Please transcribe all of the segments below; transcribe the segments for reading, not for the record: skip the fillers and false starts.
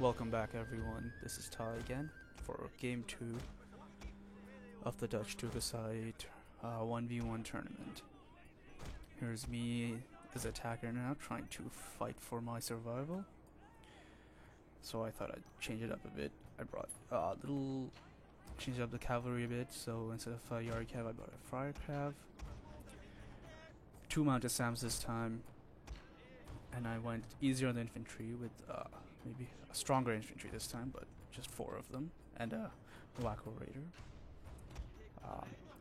Welcome back, everyone. This is Ty again for game 2 of the Dutch Tugasai 1v1 tournament. Here's me as attacker now, trying to fight for my survival. So I thought I'd change it up a bit. I brought changed up the cavalry a bit. So instead of a Yari Cav, I brought a Friar Cav. 2 mounted Sams this time, and I went easier on the infantry with maybe a stronger infantry this time, but just 4 of them, and a Wacko Raider.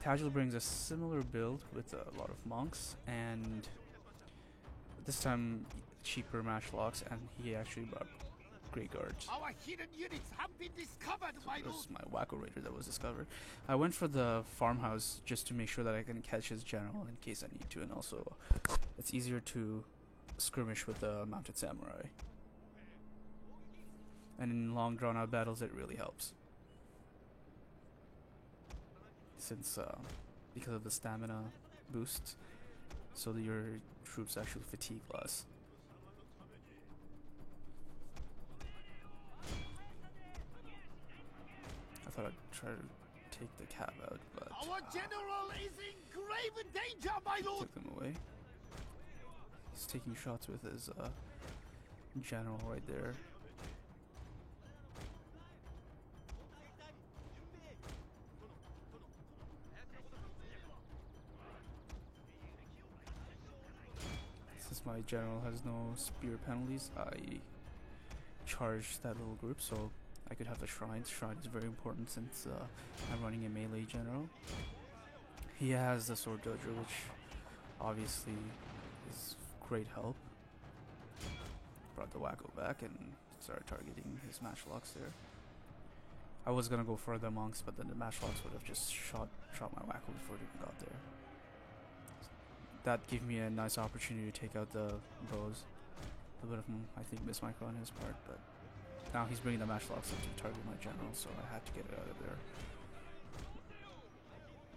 Tajil brings a similar build with a lot of monks, and this time cheaper matchlocks, and he actually brought Grey Guards. Our hidden units have been discovered, my This lord. is my Wacko Raider that was discovered. I went for the farmhouse just to make sure that I can catch his general in case I need to, and also it's easier to skirmish with the mounted samurai. And in long drawn out battles it really helps. Since because of the stamina boost, so that your troops actually fatigue less. I thought I'd try to take the cab out, but Our general is in grave danger, my lord. took them away. He's taking shots with his general right there. Since my general has no spear penalties, I charged that little group so I could have the shrines. Shrine is very important since I'm running a melee general. He has the sword dojo, which obviously is great help. Brought the Wacko back and started targeting his matchlocks there. I was gonna go for the monks, but then the matchlocks would have just shot my Wacko before it even got there. That gave me a nice opportunity to take out the bows. A bit of, I think, mismicro on his part, but now he's bringing the matchlocks up to target my general, so I had to get it out of there.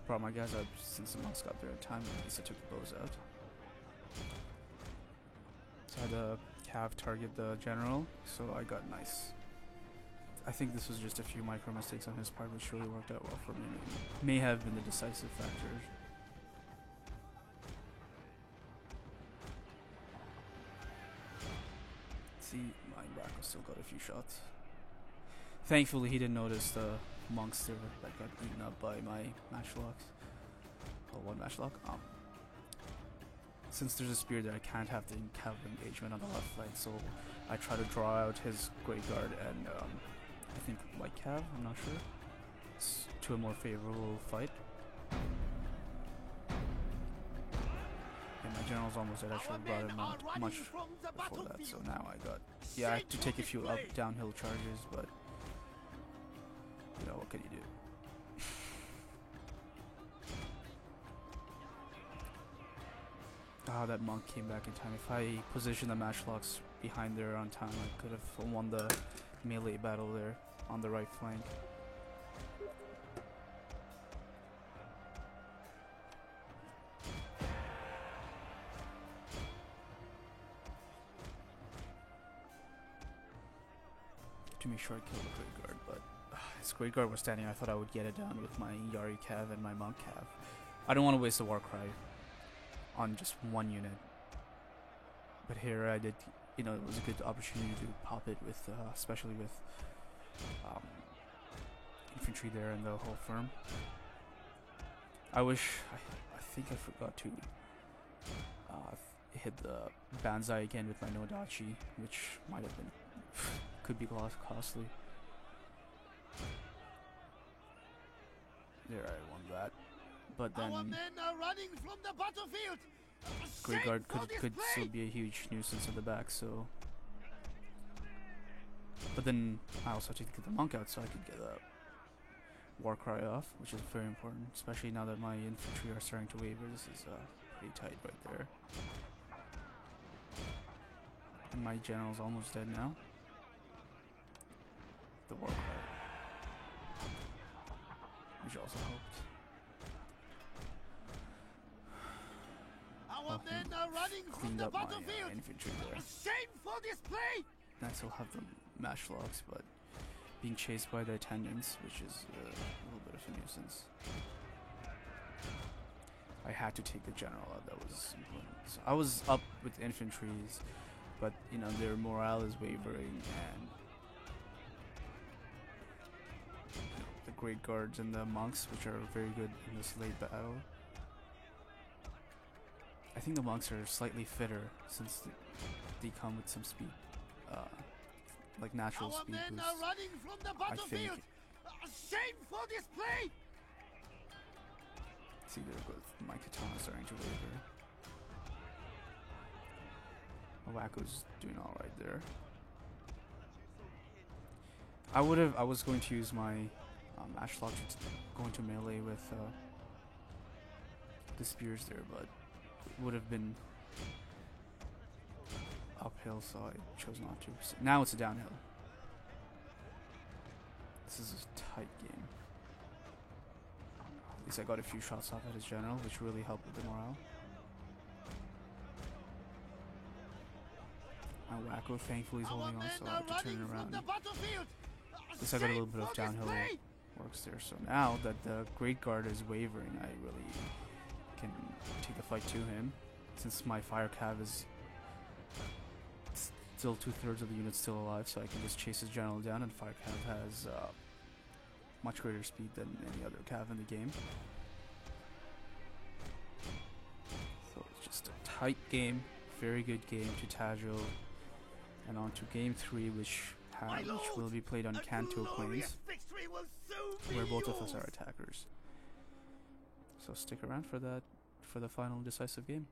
Brought my guys up since the monks got there in time, at least I took the bows out. So I had the cav target the general, so I got nice. I think this was just a few micro mistakes on his part, which really worked out well for me. May have been the decisive factor. See, my Wacko still got a few shots. Thankfully, he didn't notice the monks there that got beaten up by my matchlocks. Oh, one matchlock. Since there's a spear there, I can't have the cavalry engagement on the left flank, so I try to draw out his Grey Guard and I think Light Cav, I'm not sure, to a more favorable fight. And my general's almost dead. I should have brought him out much before that, so now I had to take a few downhill charges, but you know, what can you do? That monk came back in time. If I positioned the matchlocks behind there on time, I could have won the melee battle there on the right flank. To make sure I killed the Grey Guard, but his Grey Guard was standing. I thought I would get it down with my Yari Cav and my Monk Cav. I don't want to waste a Warcry on just one unit, but here I did. You know, it was a good opportunity to pop it with, especially with infantry there and the whole firm. I think I forgot to hit the Banzai again with my Nodachi, which might have been could be costly. There, I won that. But Our then men are running from the battlefield. Grey Guard Shame for could this still play. be a huge nuisance at the back, so. But then I also had to get the monk out so I could get a Warcry off, which is very important, especially now that my infantry are starting to waver. This is pretty tight right there. And my general's almost dead now. The Warcry, which also helped. Our men are running from Cleaned the up my battlefield. infantry there. Shame for this play. And I still have them matchlocks, but being chased by the attendants, which is a little bit of a nuisance. I had to take the general out, that was important. So I was up with infantries, but you know, their morale is wavering, and the Great Guards and the monks, which are very good in this late battle. I think the monks are slightly fitter since they come with some speed, like natural Our speed men boosts. are running from the I think battlefield. A shameful display. see, there goes my katana starting to waver. Wacko's doing all right there. I was going to use my matchlock to go into melee with the spears there, but it would have been uphill, so I chose not to. So now it's a downhill. This is a tight game. At least I got a few shots off at his general, which really helped with the morale. My Wacko thankfully is holding on, so I have to turn it around. At least I got a little bit of downhill works there. So now that the Great Guard is wavering, I really can take the fight to him. Since my fire cav is still 2/3 of the unit still alive, so I can just chase his general down, and fire cav has much greater speed than any other cav in the game. So it's just a tight game, very good game to Tajil, and on to game 3, which will be played on Kanto Plains, where both of us are attackers. So stick around for that, for the final decisive game.